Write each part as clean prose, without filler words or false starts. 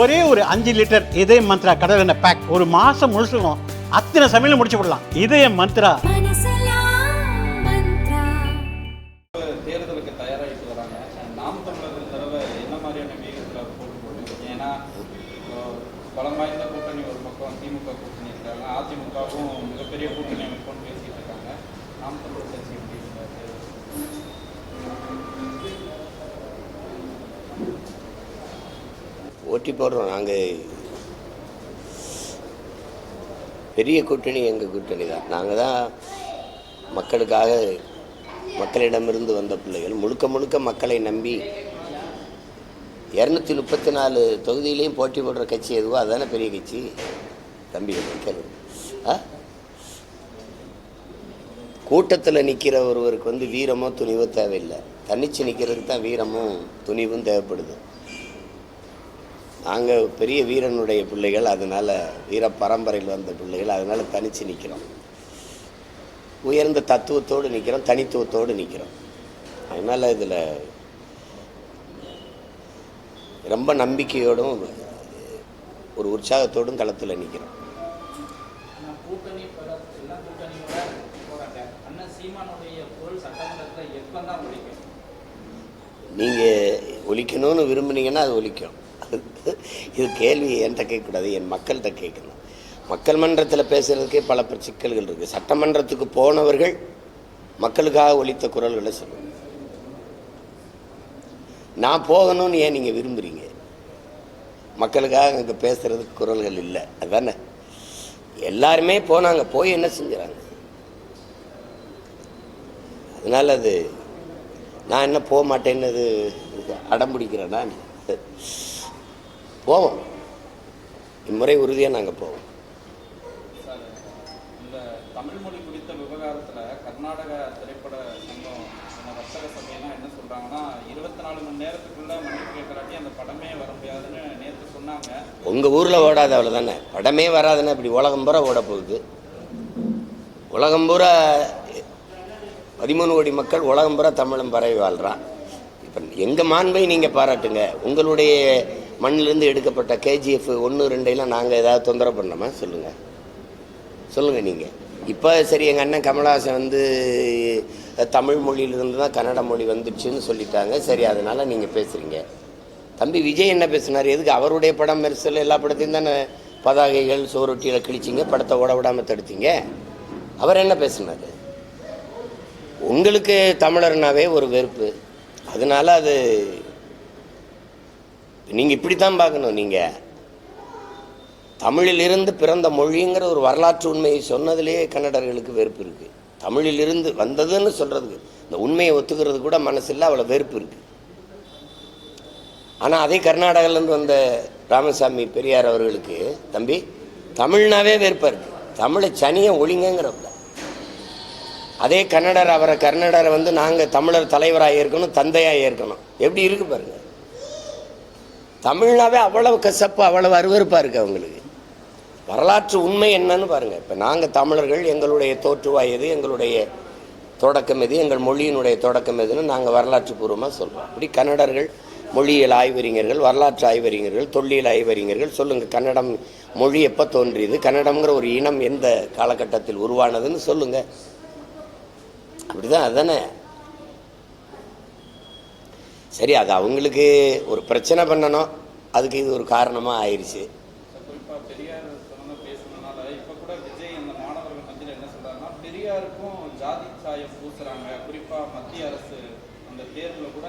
ஒரே ஒரு 5 லிட்டர் இதய மந்த்ரா கடல் எண்ணெய் பேக் ஒரு மாசம் முழுசுக்கும் அத்தனை சமையல முடிச்சு விடலாம். இதய மந்த்ரா. தேர்தலுக்கு தயாராகிட்டு வராங்க. நாம் தமிழர் தடவை என்ன மாதிரியான வேகத்தில் போட்டு போடுங்க? ஏன்னா பலம் வாய்ந்த கூட்டணி ஒரு பக்கம் திமுக கூட்டணி இருக்காங்க, அதிமுகவும் மிகப்பெரிய கூட்டணி அமைப்புன்னு பேசிட்டு இருக்காங்க. நாம் தமிழர் கட்சி எப்படி ஓட்டி போடுறோம். நாங்கள் பெரிய கூட்டணி எங்கள் கூட்டணி தான். நாங்கள் தான் மக்களுக்காக மக்களிடமிருந்து வந்த பிள்ளைகள். முழுக்க முழுக்க மக்களை நம்பி 234 தொகுதியிலையும் போட்டி போடுற கட்சி எதுவோ அதுதானே பெரிய கட்சி. தம்பி மக்கள் கூட்டத்தில் நிற்கிற ஒருவருக்கு வீரமோ துணிவோ தேவையில்லை. தனிச்சு நிற்கிறதுக்கு தான் வீரமும் துணிவும் தேவைப்படுது. நாங்கள் பெரிய வீரனுடைய பிள்ளைகள், அதனால் வீர பரம்பரையில் வந்த பிள்ளைகள், அதனால் தனித்து நிற்கிறோம். உயர்ந்த தத்துவத்தோடு நிற்கிறோம், தனித்துவத்தோடு நிற்கிறோம். அதனால் இதில் ரொம்ப நம்பிக்கையோடும் ஒரு உற்சாகத்தோடும் களத்தில் நிற்கிறோம். நீங்கள் ஒழிக்கணும்னு விரும்புனீங்கன்னா அது ஒழிக்கும். இது கேள்வி என்கிட்ட கேட்கக்கூடாது, என் மக்கள்கிட்ட கேட்கணும். மக்கள் மன்றத்தில் பேசுகிறதுக்கே பல சிக்கல்கள் இருக்குது. சட்டமன்றத்துக்கு போனவர்கள் மக்களுக்காக ஒலித்த குரல்களை சொல்லுங்கள். நான் போகணும்னு ஏன் நீங்கள் விரும்புகிறீங்க? மக்களுக்காக அங்கே பேசுகிறதுக்கு குரல்கள் இல்லை, அதுதானே? எல்லாருமே போனாங்க, போய் என்ன செஞ்சுறாங்க? அதனால் அது நான் என்ன போக மாட்டேன்னு அது அடம் பிடிக்கிறேன்னா போவோம். இம்முறை உறுதியாக நாங்கள் போவோம். இந்த தமிழ் மொழி குறித்த விவகாரத்தில் கர்நாடக திரைப்பட சங்கம் வர்த்தக சபையெல்லாம் என்ன சொல்கிறாங்கன்னா 24 மணி நேரத்துக்குள்ளே மன்னிப்பு கேட்கறாட்டி அந்த படமே வர முடியாதுன்னு நேற்று சொன்னாங்க. உங்கள் ஊரில் ஓடாது அவ்வளோதானே, படமே வராதுன்னு இப்படி உலகம் பூரா ஓட போகுது. உலகம் பூரா 13 கோடி மக்கள் உலகம் பூரா தமிழும் பரவி வாழ்கிறான். இப்போ எங்கள் மாண்பை நீங்கள் பாராட்டுங்க. உங்களுடைய மண்ணிலேருந்து எடுக்கப்பட்ட KGF 1, 2 நாங்கள் ஏதாவது தொந்தரவு பண்ணோமா? சொல்லுங்கள் நீங்கள். இப்போ சரி, எங்கள் அண்ணன் கமலஹாசன் தமிழ் மொழியிலிருந்து தான் கன்னட மொழி வந்துடுச்சுன்னு சொல்லிட்டாங்க. சரி, அதனால் நீங்கள் பேசுகிறீங்க. தம்பி விஜய் என்ன பேசுனார்? எதுக்கு அவருடைய படம் மெர்சல் எல்லா படத்தையும் தானே பதாகைகள் சோரொட்டியில் கிழிச்சிங்க, படத்தை ஓட விடாமல் தடுத்தீங்க. அவர் என்ன பேசுனார்? உங்களுக்கு தமிழர்னாவே ஒரு வெறுப்பு. அதனால் அது நீங்கள் இப்படி தான் பார்க்கணும். நீங்கள் தமிழிலிருந்து பிறந்த மொழிங்கிற ஒரு வரலாற்று உண்மையை சொன்னதுலேயே கன்னடர்களுக்கு வெறுப்பு இருக்குது. தமிழிலிருந்து வந்ததுன்னு சொல்கிறதுக்கு, இந்த உண்மையை ஒத்துக்கிறது கூட மனசில் அவ்வளோ வெறுப்பு இருக்குது. ஆனால் அதே கர்நாடகாவிலேருந்து வந்த ராமசாமி பெரியார் அவர்களுக்கு தம்பி தமிழ்னாவே வெறுப்பாக இருக்குது. தமிழை சனியை ஒழிங்கிறப்ப அதே கர்நாடரை நாங்கள் தமிழர் தலைவராக ஏற்கணும், தந்தையாக ஏற்கணும். எப்படி இருக்கு பாருங்க. தமிழ்னாவே அவ்வளவு கசப்பு, அவ்வளவு அருவருப்பாக இருக்குது அவங்களுக்கு. வரலாற்று உண்மை என்னன்னு பாருங்கள். இப்போ நாங்கள் தமிழர்கள், எங்களுடைய தோற்றுவாய் எது, எங்களுடைய தொடக்கம் எது, எங்கள் மொழியினுடைய தொடக்கம் எதுன்னு நாங்கள் வரலாற்று பூர்வமாக சொல்கிறோம். அப்படி கன்னடர்கள் மொழியியல் ஆய்வறிஞர்கள், வரலாற்று ஆய்வறிஞர்கள், தொல்லியல் ஆய்வறிஞர்கள் சொல்லுங்கள், கன்னடம் மொழி எப்போ தோன்றியது, கன்னடம்ங்கிற ஒரு இனம் எந்த காலகட்டத்தில் உருவானதுன்னு சொல்லுங்கள். அப்படிதான், அதுதானே? சரி, அது அவங்களுக்கு ஒரு பிரச்சனை பண்ணணும், அதுக்கு இது ஒரு காரணமாக ஆயிடுச்சு. குறிப்பாக பெரியார் பேசுனதுனால இப்போ கூட விஜய் அந்த மாணவர்கள் மத்தியில் என்ன சொல்கிறாங்கன்னா, பெரியாருக்கும் ஜாதி சாயம் பூசுகிறாங்க. குறிப்பாக மத்திய அரசு அந்த தேர்வில் கூட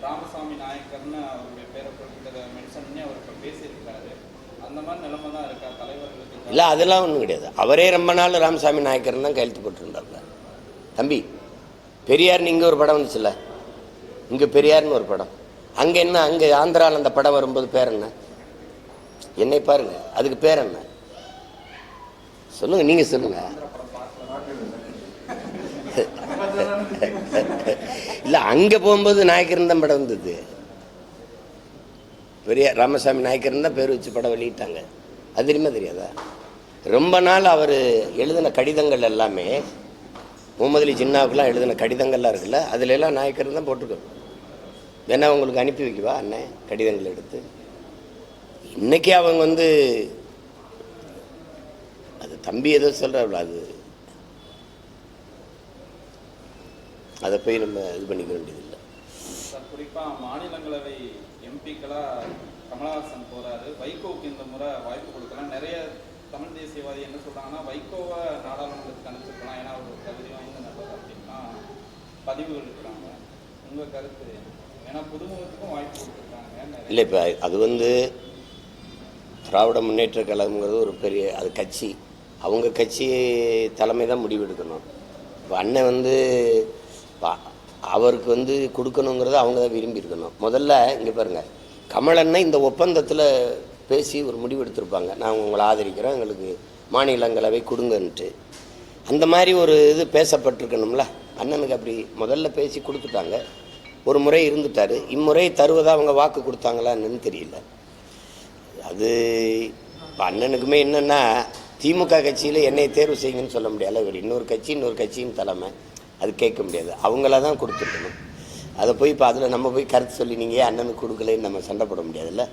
ராமசாமி நாயக்கர்னு அவருடைய பேரை போட்டு மென்ஷன் பண்ணி அவர் இப்போ பேசியிருக்காரு. அந்த மாதிரி நிலைமை தான் இருக்கா தலைவர்களுக்கு? இல்லை, அதெல்லாம் ஒன்றும் கிடையாது. அவரே ரொம்ப நாள் ராமசாமி நாயக்கர்னு தான் கையெழுத்து போட்டுருந்தாங்க. தம்பி, பெரியார்னு இங்கே ஒரு படம் வந்துச்சுல்ல, இங்கே பெரியார்னு ஒரு படம். அங்கே என்ன, அங்கே ஆந்திராவில் அந்த படம் வரும்போது பேர் என்ன? என்னை பாருங்க, அதுக்கு பேர் என்ன சொல்லுங்க, நீங்கள் சொல்லுங்க. இல்லை, அங்கே போகும்போது நாயக்கர் தான் படம் வந்தது. பெரியார் ராமசாமி நாயக்கர் தான் பேர் வச்சு படம் வெளியிட்டாங்க. அது தெரியுமா தெரியாதா? ரொம்ப நாள் அவர் எழுதின கடிதங்கள் எல்லாமே, முகமது அலி ஜின்னாவுக்குலாம் எழுதின கடிதங்கள்லாம் இருக்குல்ல, அதுல எல்லாம் நாயக்கர் தான் போட்டிருக்கோம். வேணா உங்களுக்கு அனுப்பி வைக்கவா அண்ணன் கடிதங்கள் எடுத்து? இன்னைக்கு அவங்க வந்து அது தம்பி ஏதோ சொல்கிறாள், அதை போய் நம்ம இது பண்ணிக்க வேண்டியதில்லை. சார், குறிப்பாக மாநிலங்களவை எம்பிக்களாக கமலஹாசன் போகிறாரு. வைகோவுக்கு இந்த முறை வாய்ப்பு கொடுக்கலாம். நிறைய தமிழ் தேசியவாதி என்ன சொல்கிறாங்கன்னா, வைகோவை நாடாளுமன்றத்துக்கு அனுப்பிச்சிருக்கலாம், ஏன்னா ஒரு தகுதி வாய்ந்த நபர் அப்படின்னா பதிவுகள் இருக்கிறாங்க. உங்கள் கருத்து? ஏன்னா புதுமுகத்துக்கும் வாய்ப்பு கொடுத்துருக்காங்க. இல்லை, இப்போ அது வந்து திராவிட முன்னேற்ற கழகம்ங்கிறது ஒரு பெரிய அது கட்சி, அவங்க கட்சி தலைமை தான் முடிவெடுக்கணும். இப்போ அண்ணன் வந்து அவருக்கு வந்து கொடுக்கணுங்கிறத அவங்க தான் விரும்பி இருக்கணும். முதல்ல இங்கே பாருங்கள், கமலண்ணன் இந்த ஒப்பந்தத்தில் பேசி ஒரு முடிவு எடுத்திருப்பாங்க, நான் உங்களை ஆதரிக்கிறோம், எங்களுக்கு மாநிலங்களவை கொடுங்கன்ட்டு. அந்த மாதிரி ஒரு இது பேசப்பட்டிருக்கணும்ல. அண்ணனுக்கு அப்படி முதல்ல பேசி கொடுத்துட்டாங்க, ஒரு முறை இருந்துட்டார். இம்முறை தருவதா அவங்க வாக்கு கொடுத்தாங்களான்னு தெரியல. அது இப்போ அண்ணனுக்குமே என்னென்னா, திமுக கட்சியில் என்னை தேர்வு செய்யுங்கன்னு சொல்ல முடியாது. இவர் இன்னொரு கட்சியின் தலைமை, அது கேட்க முடியாது. அவங்கள தான் கொடுத்துருக்கணும். அதை போய் இப்போ அதில் நம்ம போய் கருத்து சொல்லி நீங்கள் ஏன் அண்ணனுக்கு கொடுக்கலன்னு நம்ம சண்டை போட முடியாதுல்ல.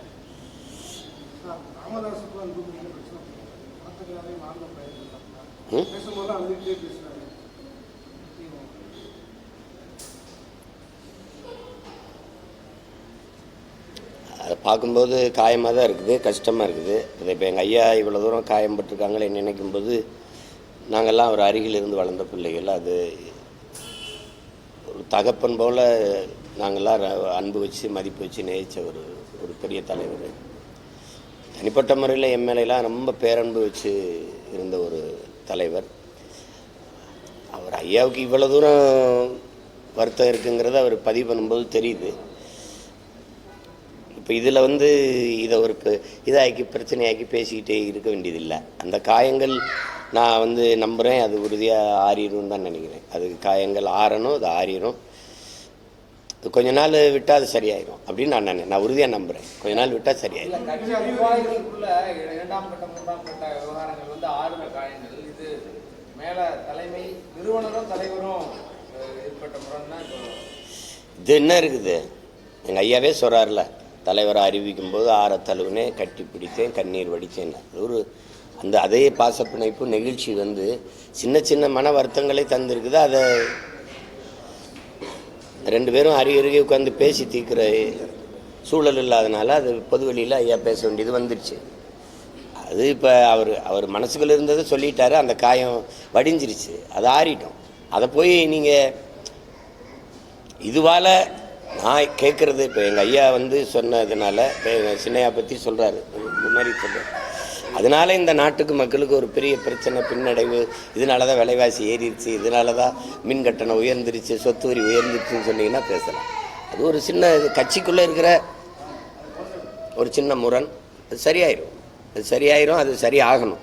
அதை பார்க்கும்போது காயமாக தான் இருக்குது, கஷ்டமாக இருக்குது. அதை இப்போ எங்கள் ஐயா இவ்வளோ தூரம் காயம்பட்டிருக்காங்களே நினைக்கும்போது, நாங்கள்லாம் ஒரு அருகில் இருந்து வளர்ந்த பிள்ளைகள். அது ஒரு தகப்பன் போல் நாங்கள்லாம் அன்பு வச்சு மதிப்பு வச்சு நேசித்த ஒரு பெரிய தலைவர். தனிப்பட்ட முறையில் எம்எல்ஏலாம் ரொம்ப பேரன்பு வச்சு இருந்த ஒரு தலைவர். அவர் ஐயாவுக்கு இவ்வளோ தூரம் வருத்தம் இருக்குங்கிறத அவர் பதிவு பண்ணும்போது தெரியுது. இப்போ இதில் வந்து இதை ஒரு இதாக்கி பிரச்சனையாக்கி பேசிக்கிட்டே இருக்க வேண்டியதில்லை. அந்த காயங்கள் நான் வந்து நம்புகிறேன், அது உறுதியாக ஆறிடும் தான் நினைக்கிறேன். அது காயங்கள் ஆறணும், அது ஆறிடும். கொஞ்ச நாள் விட்டால் அது சரியாயிடும் அப்படின்னு நான் உறுதியாக நம்புகிறேன். கொஞ்ச நாள் விட்டால் சரியாயிடும். இரண்டாம் கட்ட மூன்றாம் கட்ட விவகாரங்கள் வந்து ஆறுன காயங்கள். இது மேலே தலைமை நிறுவனரும் தலைவரும் ஏற்பட்ட முறைன்னா இது என்ன இருக்குது? எங்கள் ஐயாவே சொல்கிறார்ல, தலைவரை அறிவிக்கும் போது ஆற தழுவுனே கட்டி பிடித்தேன், கண்ணீர் வடித்தேன். ஒரு அந்த அதே பாசப்பிணைப்பு நெகிழ்ச்சி வந்து சின்ன சின்ன மன வருத்தங்களை தந்திருக்குது. அதை ரெண்டு பேரும் அருகே உட்காந்து பேசி தீர்க்கிற சூழல் இல்லாதனால அது பொது வெளியில் ஐயா பேச வேண்டியது வந்துடுச்சு. அது இப்போ அவர் மனசுக்குள்ள இருந்ததை சொல்லிட்டாரு, அந்த காயம் வடிஞ்சிருச்சு, அது ஆறிட்டோம். அதை போய் நீங்கள் இதுவால் நான் கேட்குறது, இப்போ எங்கள் ஐயா வந்து சொன்னதுனால சின்னையா பற்றி சொல்கிறாரு, இந்த மாதிரி சொல்கிறார். அதனால இந்த நாட்டுக்கு மக்களுக்கு ஒரு பெரிய பிரச்சனை, பின்னடைவு, இதனால தான் விலைவாசி ஏறிடுச்சு, இதனால தான் மின் கட்டணம் உயர்ந்துருச்சு, சொத்து வரி உயர்ந்துருச்சுன்னு சொன்னீங்கன்னா பேசலாம். அது ஒரு சின்ன கட்சிக்குள்ளே இருக்கிற ஒரு சின்ன முரண். அது சரியாயிரும், அது சரியாகணும்.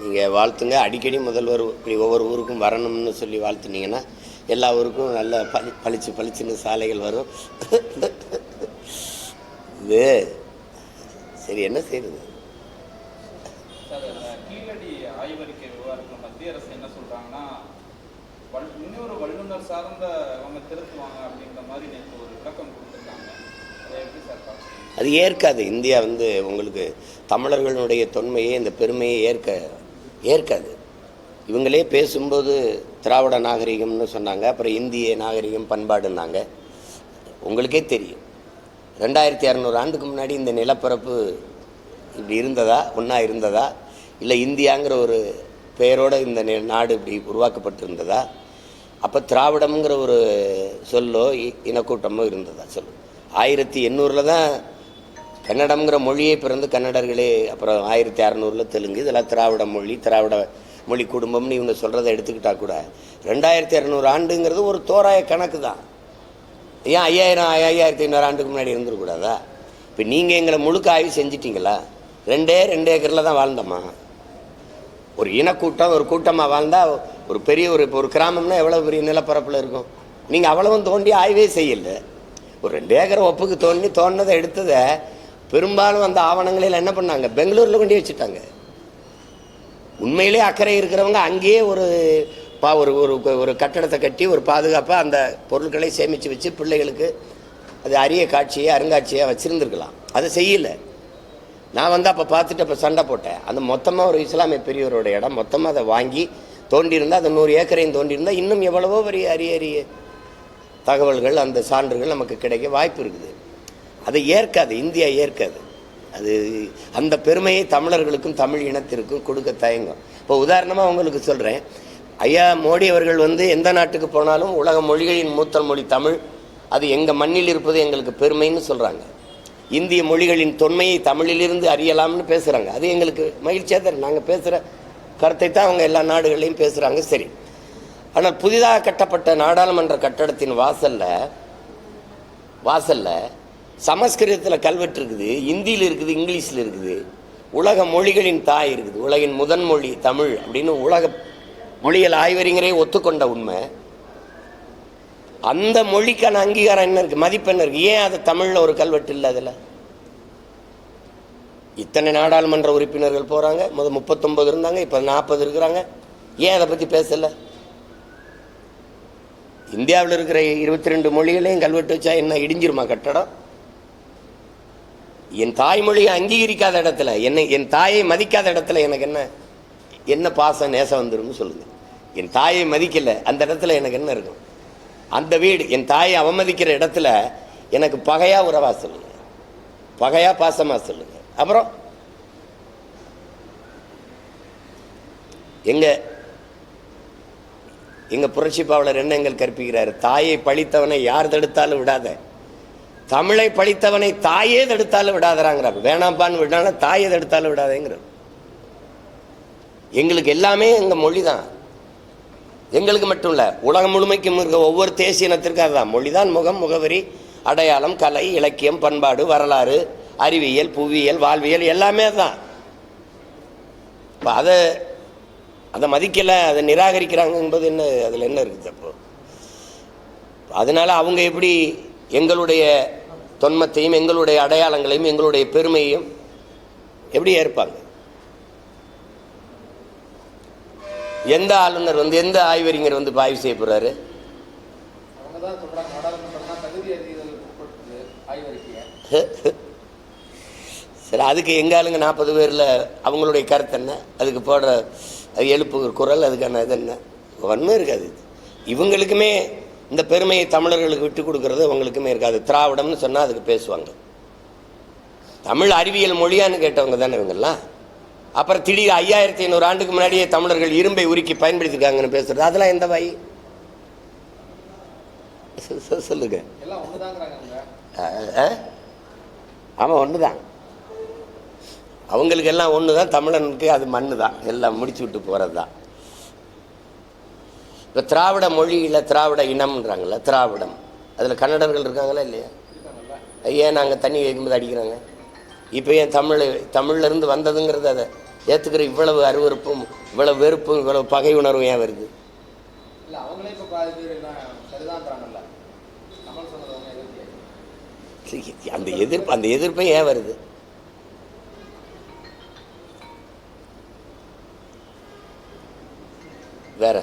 நீங்கள் வாழ்த்துங்க, அடிக்கடி முதல்வர் இப்படி ஒவ்வொரு ஊருக்கும் வரணும்னு சொல்லி வாழ்த்துனீங்கன்னா எல்லா ஊருக்கும் நல்ல பளிச்சுன்னு சாலைகள் வரும். இது சரி, என்ன செய்யுது? கீழடி ஆய்வறிக்கை விவகாரத்தில் மத்திய அரசு என்ன சொல்றாங்கன்னா, இன்னொரு வல்லுநர் சார்ந்த அவங்க திருத்துவாங்க அப்படின்ற மாதிரி நேற்று ஒரு விளக்கம் கொடுத்துருக்காங்க. அதை எப்படி சார் பார்க்குறீங்க? அது ஏற்காது. இந்தியா வந்து உங்களுக்கு தமிழர்களுடைய தொன்மையை, இந்த பெருமையை ஏற்காது. இவங்களே பேசும்போது திராவிட நாகரிகம்னு சொன்னாங்க, அப்புறம் இந்திய நாகரிகம் பண்பாடுன்னாங்க. உங்களுக்கே தெரியும், 2200 ஆண்டுக்கு முன்னாடி இந்த நிலப்பரப்பு இப்படி இருந்ததா, ஒன்றா இருந்ததா, இல்லை இந்தியாங்கிற ஒரு பெயரோடு இந்த நாடு இப்படி உருவாக்கப்பட்டிருந்ததா? அப்போ திராவிடம்ங்கிற ஒரு சொல்லோ இனக்கூட்டமோ இருந்ததா? சொல்லு. 1800 தான் கன்னடம்ங்கிற மொழியை பிறந்து கன்னடர்களே, அப்புறம் 1600 தெலுங்கு, இதெல்லாம் திராவிட மொழி குடும்பம்னு இவங்க சொல்கிறத எடுத்துக்கிட்டா கூட 2200 ஆண்டுங்கிறது ஒரு தோராய கணக்கு தான். ஏன் 5500 ஆண்டுக்கு முன்னாடி இருந்துருக்கூடாதா? இப்போ நீங்கள் எங்களை முழுக்க ஆய்வு செஞ்சிட்டிங்களா? 2 ஏக்கரில் தான் வாழ்ந்தோமா? ஒரு இனக்கூட்டம் ஒரு கூட்டமாக வாழ்ந்தால் ஒரு பெரிய ஒரு கிராமம்னா எவ்வளோ பெரிய நிலப்பரப்பில் இருக்கும்? நீங்கள் அவ்வளவும் தோண்டி ஆய்வே செய்யலை. ஒரு 2 ஏக்கரை ஒப்புக்கு தோண்டினதை எடுத்ததை பெரும்பாலும் அந்த ஆவணங்களில் என்ன பண்ணாங்க, பெங்களூரில் கொண்டு வச்சுட்டாங்க. உண்மையிலே அக்கறை இருக்கிறவங்க அங்கேயே ஒரு ஒரு ஒரு ஒரு கட்டடத்தை கட்டி ஒரு பாதுகாப்பாக அந்த பொருட்களை சேமித்து வச்சு பிள்ளைகளுக்கு அது அரிய காட்சியை அருங்காட்சியாக வச்சுருந்துருக்கலாம். அதை செய்யலை. நான் வந்து அப்போ பார்த்துட்டு அப்போ சண்டை போட்டேன். அந்த மொத்தமாக ஒரு இஸ்லாமிய பெரியவரோட இடம் மொத்தமாக அதை வாங்கி தோண்டியிருந்தால், அந்த 100 ஏக்கரையும் தோண்டியிருந்தால் இன்னும் எவ்வளவோ பெரிய அரிய அரிய தகவல்கள், அந்த சான்றுகள் நமக்கு கிடைக்க வாய்ப்பு இருக்குது. அதை ஏற்காது, இந்தியா ஏற்காது. அது அந்த பெருமையை தமிழர்களுக்கும் தமிழ் இனத்திற்கும் கொடுக்க தயங்கும். இப்போ உதாரணமாக உங்களுக்கு சொல்கிறேன், ஐயா மோடி அவர்கள் வந்து எந்த நாட்டுக்கு போனாலும் உலக மொழிகளின் மூத்த மொழி தமிழ், அது எங்கள் மண்ணில் இருப்பது எங்களுக்கு பெருமைன்னு சொல்கிறாங்க. இந்திய மொழிகளின் தொன்மையை தமிழிலிருந்து அறியலாம்னு பேசுகிறாங்க. அது எங்களுக்கு மகிழ்ச்சியாக தான். நாங்கள் பேசுகிற கருத்தை தான் அவங்க எல்லா நாடுகள்லையும் பேசுகிறாங்க. சரி, ஆனால் புதிதாக கட்டப்பட்ட நாடாளுமன்ற கட்டடத்தின் வாசலில் சமஸ்கிருதத்தில் கல்வெட்டு இருக்குது, இந்தியில் இருக்குது, இங்கிலீஷில் இருக்குது, உலக மொழிகளின் தாய் இருக்குது, உலகின் முதன் மொழி தமிழ் அப்படின்னு உலக மொழிகள் ஆய்வறிஞரே ஒத்துக்கொண்ட உண்மை. அந்த மொழிக்கான அங்கீகாரம் என்ன இருக்குது, மதிப்பு என்ன இருக்குது? ஏன் அது தமிழில் ஒரு கல்வெட்டு இல்லை? அதில் இத்தனை நாடாளுமன்ற உறுப்பினர்கள் போகிறாங்க. 39 இருந்தாங்க, இப்போ 40 இருக்கிறாங்க. ஏன் அதை பற்றி பேசலை? இந்தியாவில் இருக்கிற 22 மொழிகளையும் கல்வெட்டு வச்சா என்ன இடிஞ்சிருமா கட்டடம்? என் தாய்மொழியை அங்கீகரிக்காத இடத்துல, என் தாயை மதிக்காத இடத்துல எனக்கு என்ன பாசம் நேசம் வந்துடும் சொல்லுங்க. என் தாயை மதிக்கலை, அந்த இடத்துல எனக்கு என்ன இருக்கும்? அந்த வீடு என் தாயை அவமதிக்கிற இடத்துல எனக்கு பகையா உறவா சொல்லுங்க, பகையா பாசமா சொல்லுங்க. அப்புறம் எங்க புரட்சி பாவலர் என்ன எங்கள் கற்பிக்கிறார்? தாயை பழித்தவனை யார் தடுத்தாலும் விடாத, தமிழை பழித்தவனை தாயே தடுத்தாலும் விடாதறாங்கிறார். வேணாம்பான்னு விடான தாயை தடுத்தாலும் விடாதேங்கிறார். எங்களுக்கு எல்லாமே எங்க மொழி தான். எங்களுக்கு மட்டும் இல்லை, உலகம் முழுமைக்கும் இருக்க ஒவ்வொரு தேசிய இனத்திற்கும் அதுதான். மொழிதான் முகம், முகவரி, அடையாளம், கலை, இலக்கியம், பண்பாடு, வரலாறு, அறிவியல், புவியியல், வாழ்வியல் எல்லாமே தான். இப்போ அதை மதிக்கலை, அதை நிராகரிக்கிறாங்க என்பது என்ன, அதில் என்ன இருக்குது? அப்போ அதனால அவங்க எப்படி எங்களுடைய தொன்மத்தையும் எங்களுடைய அடையாளங்களையும் எங்களுடைய பெருமையையும் எப்படி ஏற்பாங்க? எந்த ஆளுநர் வந்து எந்த ஆய்வறிஞர் வந்து ஆய்வு செய்ய போறாரு? சரி, அதுக்கு எங்க ஆளுங்க 40 பேர்ல அவங்களுடைய கருத்து என்ன? அதுக்கு போடுற எழுப்பு குரல், அதுக்கான இது என்ன? ஒன்றும் இருக்காது. இவங்களுக்குமே இந்த பெருமையை தமிழர்களுக்கு விட்டு கொடுக்கறது அவங்களுக்குமே இருக்காது. திராவிடம்னு சொன்னால் அதுக்கு பேசுவாங்க. தமிழ் அறிவியல் மொழியான்னு கேட்டவங்க தானே இவங்கெல்லாம். அப்புறம் திடீர் 5500 ஆண்டுக்கு முன்னாடியே தமிழர்கள் இரும்பை உருக்கி பயன்படுத்திருக்காங்கன்னு பேசுறது, அதெல்லாம் எந்த வாய்? சொல்லுங்க. ஆமாம், ஒன்று தான். அவங்களுக்கு எல்லாம் ஒன்று தான், தமிழனுக்கு அது மண்ணு தான், எல்லாம் முடிச்சு விட்டு போகிறது தான். இப்போ திராவிட மொழியில் திராவிட இனம்ன்றாங்கல்ல, திராவிடம், அதில் கன்னடர்கள் இருக்காங்களா இல்லையா? ஏன் நாங்கள் தண்ணி வைக்கும்போது அடிக்கிறாங்க? இப்போ ஏன் தமிழ்லேருந்து வந்ததுங்கிறது அதை ஏற்றுக்கிற இவ்வளவு அருவருப்பும் இவ்வளவு வெறுப்பும் இவ்வளவு பகை உணர்வும் ஏன் வருது? அந்த எதிர்ப்பை ஏன் வருது? வேற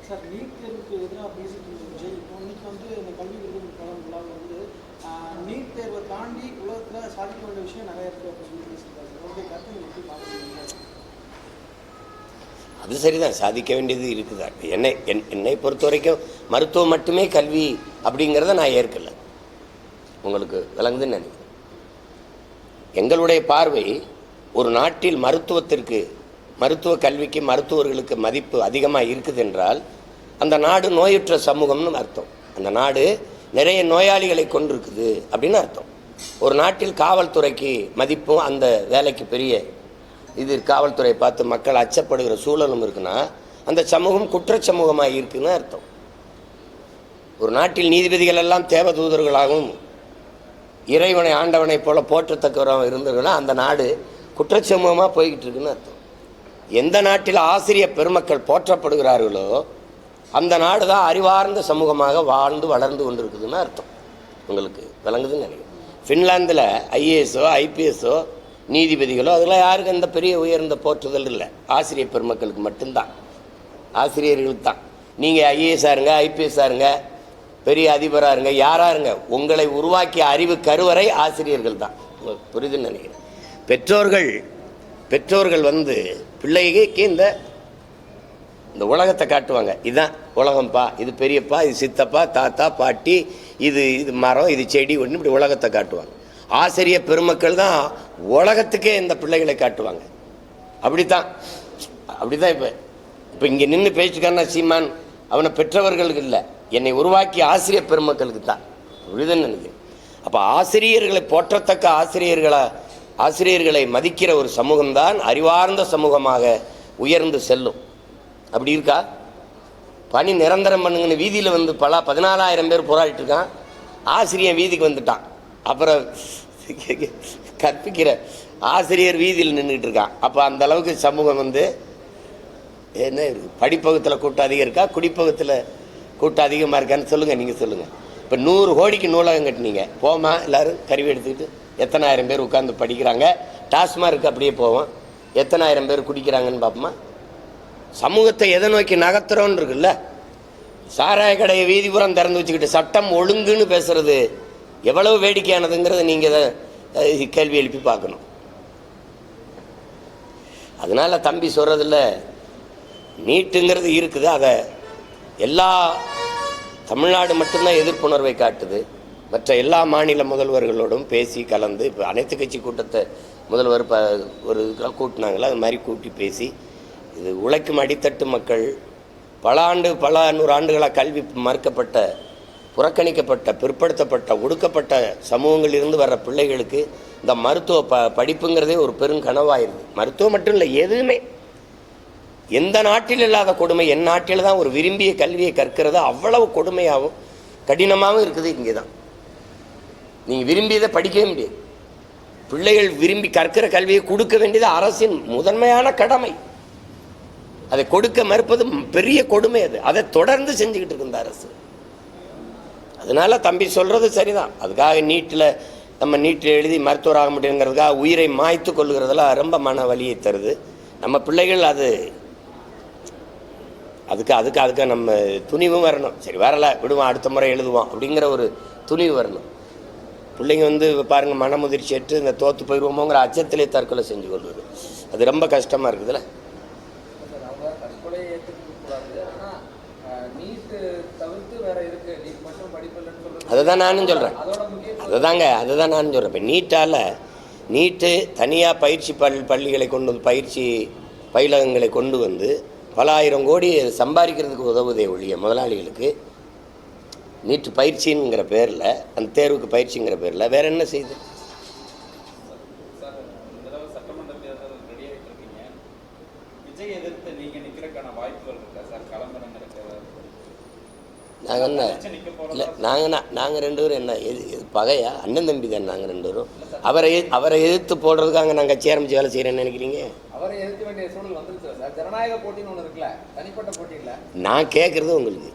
சார், நீட் தேர்வுக்கு எதிராக பேசிட்டு இருந்துச்சு. இப்போ இன்னைக்கு வந்து இந்த கல்வி விருது வந்து நீட் தேர்வை தாண்டி உலகத்தில் சாதிக்க வேண்டிய விஷயம் நிறைய இருக்குது அப்படின்னு சொல்லி பேசியிருக்காரு. உங்களுடைய கருத்தை நீங்கள் எப்படி பார்க்குறீங்க? அது சரிதான், சாதிக்க வேண்டியது இருக்குதா. என்னை பொறுத்த வரைக்கும் மருத்துவம் மட்டுமே கல்வி அப்படிங்கிறத நான் ஏற்கல. உங்களுக்கு விளங்குதுன்னு நினைக்கிறேன். எங்களுடைய பார்வை, ஒரு நாட்டில் மருத்துவ கல்விக்கு மருத்துவர்களுக்கு மதிப்பு அதிகமாக இருக்குது என்றால் அந்த நாடு நோயுற்ற சமூகம்னு அர்த்தம். அந்த நாடு நிறைய நோயாளிகளை கொண்டிருக்குது அப்படின்னு அர்த்தம். ஒரு நாட்டில் காவல்துறைக்கு மதிப்பும் அந்த வேலைக்கு பெரிய இது காவல்துறையை பார்த்து மக்கள் அச்சப்படுகிற சூழலும் இருக்குன்னா அந்த சமூகம் குற்ற சமூகமாக இருக்குன்னு அர்த்தம். ஒரு நாட்டில் நீதிபதிகள் எல்லாம் தேவதூதர்களாகவும் இறைவனை ஆண்டவனை போல போற்றத்தக்கவராக இருந்ததுன்னா அந்த நாடு குற்றச்சமூகமாக போய்கிட்டு இருக்குன்னு அர்த்தம். எந்த நாட்டில் ஆசிரியர் பெருமக்கள் போற்றப்படுகிறார்களோ அந்த நாடு தான் அறிவார்ந்த சமூகமாக வாழ்ந்து வளர்ந்து கொண்டு இருக்குதுன்னு அர்த்தம். உங்களுக்கு விளங்குதுன்னு நினைக்கிறேன். ஃபின்லாந்தில் ஐஏஎஸோ ஐபிஎஸோ நீதிபதிகளோ அதெல்லாம் யாருக்கு அந்த பெரிய உயர்ந்த போற்றுதல் இல்லை. ஆசிரியர் பெருமக்களுக்கு மட்டும்தான், ஆசிரியர்களுக்கு தான். நீங்கள் ஐஏஎஸ்ஸாக இருங்க, ஐபிஎஸ்ஸாக இருங்க, பெரிய அதிபராக இருங்க, யாராக இருங்க, உங்களை உருவாக்கிய அறிவு கருவறை ஆசிரியர்கள் தான். உங்களுக்கு புரிதுன்னு நினைக்கிறேன். பெற்றோர்கள் வந்து பிள்ளைக்கு இந்த உலகத்தை காட்டுவாங்க. இதுதான் உலகம்ப்பா, இது பெரியப்பா, இது சித்தப்பா, தாத்தா, பாட்டி, இது மரம், இது செடி, ஒன்று இப்படி உலகத்தை காட்டுவாங்க. ஆசிரியர் பெருமக்கள் தான் உலகத்துக்கே இந்த பிள்ளைகளை காட்டுவாங்க. அப்படித்தான் இப்போ இங்கே நின்று பேச்சுக்கான சீமான் அவனை பெற்றவர்களுக்கு இல்லை, என்னை உருவாக்கிய ஆசிரியர் பெருமக்களுக்கு தான். புரிதுன்னு நினைக்கிறேன். அப்போ ஆசிரியர்களை போற்றத்தக்க ஆசிரியர்களை மதிக்கிற ஒரு சமூகம்தான் அறிவார்ந்த சமூகமாக உயர்ந்து செல்லும். அப்படி இருக்கா? பணி நிரந்தரம் பண்ணுங்கன்னு வீதியில் வந்து 14,000 பேர் போராடிட்டு இருக்கான். ஆசிரியர் வீதிக்கு வந்துட்டான். அப்புறம் கற்பிக்கிற ஆசிரியர் வீதியில் நின்றுட்டு இருக்கான். அப்போ அந்த அளவுக்கு சமூகம் வந்து என்ன இருக்குது? படிப்பகத்தில் கூட்டம் அதிகம் இருக்கா, குடிப்பகத்தில் கூட்டம் அதிகமாக இருக்கான்னு சொல்லுங்கள். நீங்கள் சொல்லுங்கள். இப்போ 100 கோடிக்கு நூலகம் கட்டினீங்க, போமா எல்லோரும் கருவி எடுத்துக்கிட்டு எத்தனை ஆயிரம் பேர் உட்காந்து படிக்கிறாங்க. டாஸ்மார்க்கு அப்படியே போவோம், எத்தனை ஆயிரம் பேர் குடிக்கிறாங்கன்னு பார்ப்போமா? சமூகத்தை எதை நோக்கி நகர்த்துறோன்னு இருக்குல்ல. சாராய கடையை வீதிபுறம் திறந்து வச்சுக்கிட்டு சட்டம் ஒழுங்குன்னு பேசுறது எவ்வளவு வேடிக்கையானதுங்கிறத நீங்கள் கேள்வி எழுப்பி பார்க்கணும். அதனால தம்பி சொல்றதில்ல, நீட்டுங்கிறது இருக்குது. அதை எல்லா தமிழ்நாடு மட்டும்தான் எதிர்ப்புணர்வை காட்டுது. மற்ற எல்லா மாநில முதல்வர்களோடும் பேசி கலந்து, இப்போ அனைத்து கட்சி கூட்டத்தை முதல்வர் ஒரு இதெல்லாம் கூட்டினாங்களோ அது மாதிரி கூட்டி பேசி, இது உழைக்கும் அடித்தட்டு மக்கள் பல 100 ஆண்டுகளாக கல்வி மறுக்கப்பட்ட, புறக்கணிக்கப்பட்ட, பிற்படுத்தப்பட்ட, ஒடுக்கப்பட்ட சமூகங்களிலிருந்து வர்ற பிள்ளைகளுக்கு இந்த மருத்துவ படிப்புங்கிறதே ஒரு பெருங்கனவாயிருது. மருத்துவம் மட்டும் இல்லை, எதுவுமே எந்த நாட்டில் இல்லாத கொடுமை என் நாட்டில் தான் ஒரு விரும்பிய கல்வியை கற்கிறது அவ்வளவு கொடுமையாகவும் கடினமாகவும் இருக்குது. இங்கே தான் நீங்கள் விரும்பியதை படிக்கவே முடியாது. பிள்ளைகள் விரும்பி கற்கிற கல்வியை கொடுக்க வேண்டியது அரசின் முதன்மையான கடமை. அதை கொடுக்க மறுப்பது பெரிய கொடுமை. அதை தொடர்ந்து செஞ்சுக்கிட்டு இருக்கு இந்த அரசு. அதனால தம்பி சொல்றது சரிதான். அதுக்காக நீட்டில் எழுதி மருத்துவர் ஆக முடியுங்கிறதுக்காக உயிரை மாய்த்து கொள்ளுகிறதெல்லாம் ரொம்ப மன வலியை தருது. நம்ம பிள்ளைகள் அதுக்கு நம்ம துணிவும் வரணும். சரி வரல விடுவோம், அடுத்த முறை எழுதுவோம் அப்படிங்கிற ஒரு துணிவு வரணும். பிள்ளைங்க வந்து பாருங்கள், மனமுதிர்ச்சி ஏற்று இந்த தோற்று போயிடுவோமோங்கிற அச்சத்திலே தற்கொலை செஞ்சு கொள்வது அது ரொம்ப கஷ்டமாக இருக்குதுல்ல. அவங்க தற்கொலையை ஏற்றுக்கூடாது, ஆனால் நீட்டு தவிர்த்து வேற இருக்கு, நீட் மட்டும் படிப்பில்லைன்னு சொல்றது. அதை தான் நானும் சொல்கிறேன். அதை தான் நானும் சொல்கிறேன். இப்போ நீட்டு தனியாக பயிற்சி பள்ளிகளை கொண்டு வந்து, பயிற்சி பயிலகங்களை கொண்டு வந்து பல ஆயிரம் கோடி சம்பாதிக்கிறதுக்கு உதவுதே ஒழிய முதலாளிகளுக்கு நீட்டு பயிற்சிங்கிற பேரில், அந்த தேர்வுக்கு பயிற்சிங்கிற பேரில் வேற என்ன செய்யுது? சார், இந்த தடவை சட்டமன்ற தேர்தல் ரெடி ஆகிட்டு இருக்கீங்க. விஜய் எதிர்த்து நீங்க நிற்கிறதுக்கான வாய்ப்புகள் இருக்கா சார்? களமிறங்க நாங்கள் என்ன இல்லை, நாங்கள் 2 பேரும் என்ன பகையா? அண்ணன் தம்பி தான் நாங்கள் 2 பேரும். அவரை எதிர்த்து போடுறதுக்காக நாங்கள் கட்சி ஆரம்பிச்சு வேலை செய்கிறேன்னு நினைக்கிறீங்க? அவரை எதிர்க்க வேண்டிய சூழல் வந்துருச்சு சார். ஜனநாயக போட்டின்னு ஒன்று இருக்குல்ல, தனிப்பட்ட போட்டி இல்லை. நான் கேட்குறது உங்களுக்கு,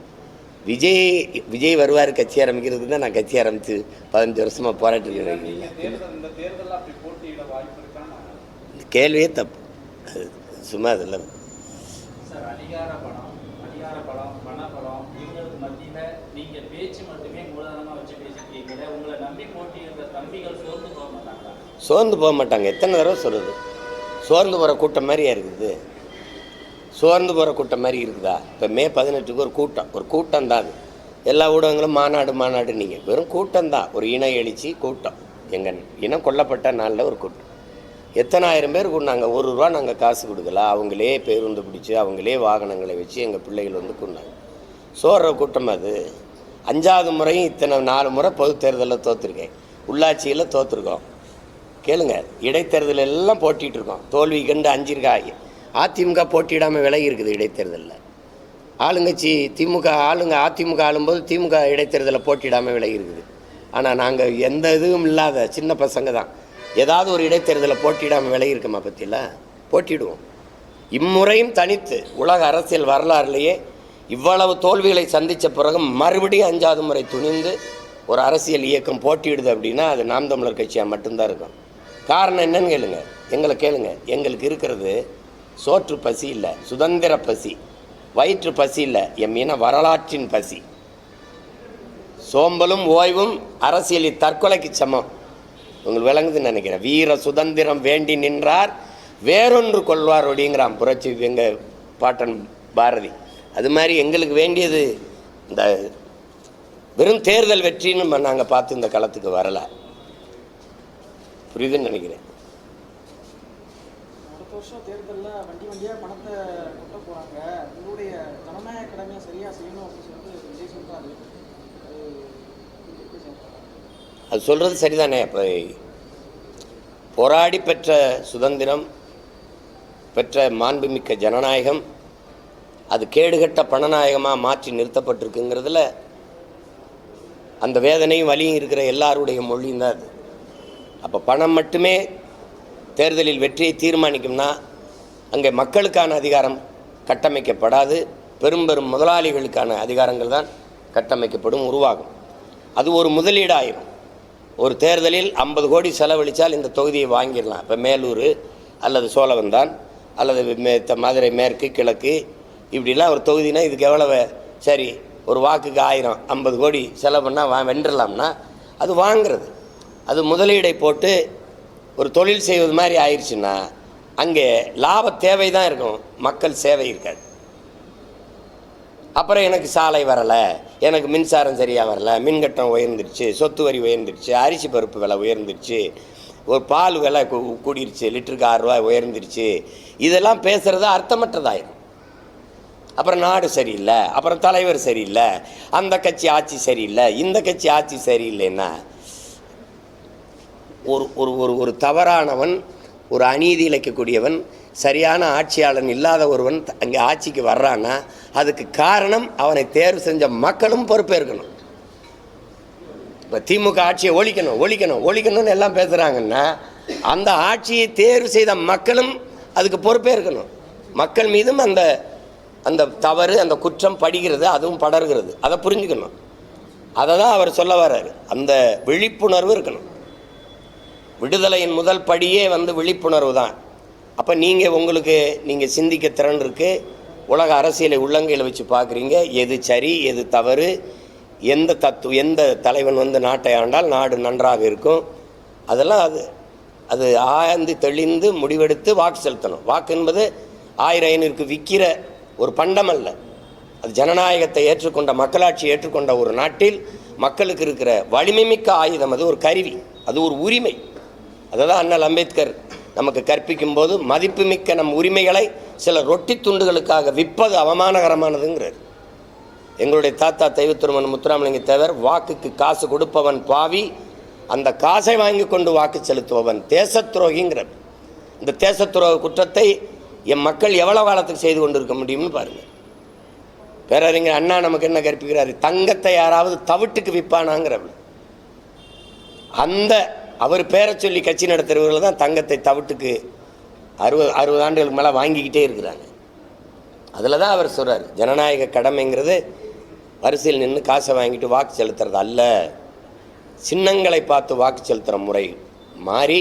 விஜய் வருவார் கட்சி ஆரம்பிக்கிறதுக்கு தான் நான் கட்சி ஆரம்பித்து 15 வருஷமாக போராட்டி இருக்கிறேன். இந்த கேள்வியே தப்பு, அது சும்மா அதில் சார். அதிகார பலம், பணபலம் இவங்களுக்கு மத்தியில் நீங்கள் பேச்சு மட்டுமே மூலதனமாக வச்சு பேசிக்கிறீங்க. உங்களை நம்பி போட்டியிடுற தம்பிகள் சோர்ந்து போக மாட்டாங்களா? சோர்ந்து போக மாட்டாங்க. எத்தனை தடவை சொல்கிறது? சோர்ந்து போகிற கூட்டம் மாதிரியா இருக்குது? சோர்ந்து போகிற கூட்டம் மாதிரி இருக்குதா? இப்போ மே 18க்கு ஒரு கூட்டம் தான். அது எல்லா ஊடகங்களும் மாநாடு நீங்கள் வெறும் கூட்டம் தான். ஒரு இன எழுச்சி கூட்டம். எங்கள் இனம் கொல்லப்பட்ட நாளில் ஒரு கூட்டம். எத்தனை ஆயிரம் பேர் கூட்டினாங்க. ₹1 நாங்கள் காசு கொடுக்கல. அவங்களே பேருந்து பிடிச்சி, அவங்களே வாகனங்களை வச்சு எங்கள் பிள்ளைகள் வந்து கூட்டினாங்க. சோர்ற கூட்டம் அது. 5வது முறையும் இத்தனை 4 முறை பொது தேர்தலில் தோற்றுருக்கேன், உள்ளாட்சியில் தோற்றுருக்கோம். கேளுங்க, இடைத்தேர்தல் எல்லாம் போட்டிகிட்டு இருக்கோம். தோல்வி கண்டு அஞ்சிருக்காங்க. அதிமுக போட்டியிடாமல் விலகி இருக்குது இடைத்தேர்தலில். ஆளுங்கட்சி அதிமுக ஆளும்போது திமுக இடைத்தேர்தலில் போட்டியிடாமல் விலகி இருக்குது. ஆனால் நாங்கள் எந்த இதுவும் இல்லாத சின்ன பசங்க தான் ஏதாவது ஒரு இடைத்தேர்தலில் போட்டியிடாமல் விலகி இருக்கமா? பற்றியில் போட்டியிடுவோம். இம்முறையும் தனித்து உலக அரசியல் வரலாறுலேயே இவ்வளவு தோல்விகளை சந்தித்த பிறகு மறுபடியும் 5வது முறை துணிந்து ஒரு அரசியல் இயக்கம் போட்டியிடுது அப்படின்னா அது நாம் தமிழர் கட்சியாக மட்டும்தான் இருக்கும். காரணம் என்னன்னு கேளுங்க, எங்களை கேளுங்க. எங்களுக்கு இருக்கிறது சோற்று பசி இல்லை, சுதந்திர பசி. வயிற்று பசி இல்லை, என் மீன வரலாற்றின் பசி. சோம்பலும் ஓய்வும் அரசியலில் தற்கொலைக்கு சமம். உங்களுக்கு விளங்குதுன்னு நினைக்கிறேன். வீர சுதந்திரம் வேண்டி நின்றார் வேறொன்று கொள்வார் அப்படிங்கிறான் புரட்சி எங்கள் பாட்டன் பாரதி. அது மாதிரி எங்களுக்கு வேண்டியது இந்த வெறும் தேர்தல் வெற்றின்னு நாங்கள் பார்த்து இந்த களத்துக்கு வரலை. புரியுதுன்னு நினைக்கிறேன். அடுத்த வருஷம் தேர்தலில் வண்டியாக பணத்தை கொட்ட போகிறாங்க, உங்களுடைய ஜனநாயக கடமையை சரியாக செய்யணும் அப்படின்னு சொல்லிட்டு விஜய் சொல்கிறாரு. அது சொல்கிறது சரிதானே. இப்போ போராடி பெற்ற சுதந்திரம், பெற்ற மாண்புமிக்க ஜனநாயகம் அது கேடுகட்ட பணநாயகமாக மாற்றி நிறுத்தப்பட்டிருக்குங்கிறதுல அந்த வேதனையும் வலியும் இருக்கிற எல்லாருடைய மொழியும் தான் அது. அப்போ பணம் மட்டுமே தேர்தலில் வெற்றியை தீர்மானிக்கும்னா அங்கே மக்களுக்கான அதிகாரம் கட்டமைக்கப்படாது. பெரும் பெரும் முதலாளிகளுக்கான அதிகாரங்கள் தான் கட்டமைக்கப்படும், உருவாகும். அது ஒரு முதலீடாயிரும். ஒரு தேர்தலில் 50 கோடி செலவழித்தால் இந்த தொகுதியை வாங்கிடலாம். இப்போ மேலூர் அல்லது சோழவந்தான் அல்லது மதுரை மேற்கு கிழக்கு இப்படிலாம் ஒரு தொகுதினா இதுக்கு எவ்வளவு, சரி ஒரு வாக்குக்கு 1000, 50 கோடி செலவு பண்ணால் வென்றலாம்னா அது வாங்கிறது. அது முதலீடை போட்டு ஒரு தொழில் செய்வது மாதிரி ஆயிடுச்சுன்னா அங்கே லாப தேவை தான் இருக்கும், மக்கள் சேவை இருக்காது. அப்புறம் எனக்கு சாலை வரலை, எனக்கு மின்சாரம் சரியாக வரலை, மின்கட்டணம் உயர்ந்துருச்சு, சொத்து வரி உயர்ந்துருச்சு, அரிசி பருப்பு விலை உயர்ந்துருச்சு, ஒரு பால் விலை கூடிருச்சு, லிட்டருக்கு 6 ரூபாய் உயர்ந்துருச்சு, இதெல்லாம் பேசுகிறது அர்த்தமற்றதாயிரும். அப்புறம் நாடு சரியில்லை, அப்புறம் தலைவர் சரியில்லை, அந்த கட்சி ஆட்சி சரியில்லை, இந்த கட்சி ஆட்சி சரியில்லைன்னா ஒரு ஒரு ஒரு தவறானவன், ஒரு அநீதி இழைக்கக்கூடியவன், சரியான ஆட்சியாளன் இல்லாத ஒருவன் அங்கே ஆட்சிக்கு வர்றான்னா அதுக்கு காரணம் அவனை தேர்வு செஞ்ச மக்களும் பொறுப்பேற்கணும். இப்போ திமுக ஆட்சியை ஒழிக்கணும்னு எல்லாம் பேசுகிறாங்கன்னா அந்த ஆட்சியை தேர்வு செய்த மக்களும் அதுக்கு பொறுப்பேற்கணும். மக்கள் மீதும் அந்த அந்த தவறு, அந்த குற்றம் படுகிறது, அதுவும் படர்கிறது. அதை புரிஞ்சுக்கணும். அதை தான் அவர் சொல்ல வர்றாரு. அந்த விழிப்புணர்வு இருக்கணும். விடுதலையின் முதல் படியே விழிப்புணர்வு தான். அப்போ நீங்கள் சிந்திக்க திறன் இருக்குது. உலக அரசியலை உள்ளங்கையில் வச்சு பார்க்குறீங்க. எது சரி, எது தவறு, எந்த தலைவன் நாட்டை ஆண்டால் நாடு நன்றாக இருக்கும், அதெல்லாம் அது ஆய்ந்து தெளிந்து முடிவெடுத்து வாக்கு செலுத்தணும். வாக்கு என்பது 1500க்கு விற்கிற ஒரு பண்டம் அல்ல. அது ஜனநாயகத்தை ஏற்றுக்கொண்ட, மக்களாட்சி ஏற்றுக்கொண்ட ஒரு நாட்டில் மக்களுக்கு இருக்கிற வலிமைமிக்க ஆயுதம். அது ஒரு கருவி, அது ஒரு உரிமை. அதை தான் அண்ணல் அம்பேத்கர் நமக்கு கற்பிக்கும் போது மதிப்புமிக்க நம் உரிமைகளை சில ரொட்டி துண்டுகளுக்காக விற்பது அவமானகரமானதுங்கிறார். எங்களுடைய தாத்தா தெய்வத்திருமன் முத்துராமலிங்க தேவர் வாக்குக்கு காசு கொடுப்பவன் பாவி, அந்த காசை வாங்கி கொண்டு வாக்கு செலுத்துபவன் தேசத்துரோகிங்கிறார். இந்த தேசத்துரோக குற்றத்தை என் மக்கள் எவ்வளோ காலத்துக்கு செய்து கொண்டு இருக்க முடியும்னு பாருங்கள். பேரறிஞர் அண்ணா நமக்கு என்ன கற்பிக்கிறாரு? தங்கத்தை யாராவது தவிட்டுக்கு விற்பானாங்கிறவர். அந்த அவர் பேரை சொல்லி கட்சி நடத்துகிறவர்கள் தான் தங்கத்தை தவிட்டுக்கு 60 ஆண்டுகளுக்கு மேலே வாங்கிக்கிட்டே இருக்கிறாங்க. அதில் தான் அவர் சொல்கிறார், ஜனநாயக கடமைங்கிறது வரிசையில் நின்று காசை வாங்கிட்டு வாக்கு செலுத்துறது அல்ல. சின்னங்களை பார்த்து வாக்கு செலுத்துகிற முறை மாறி,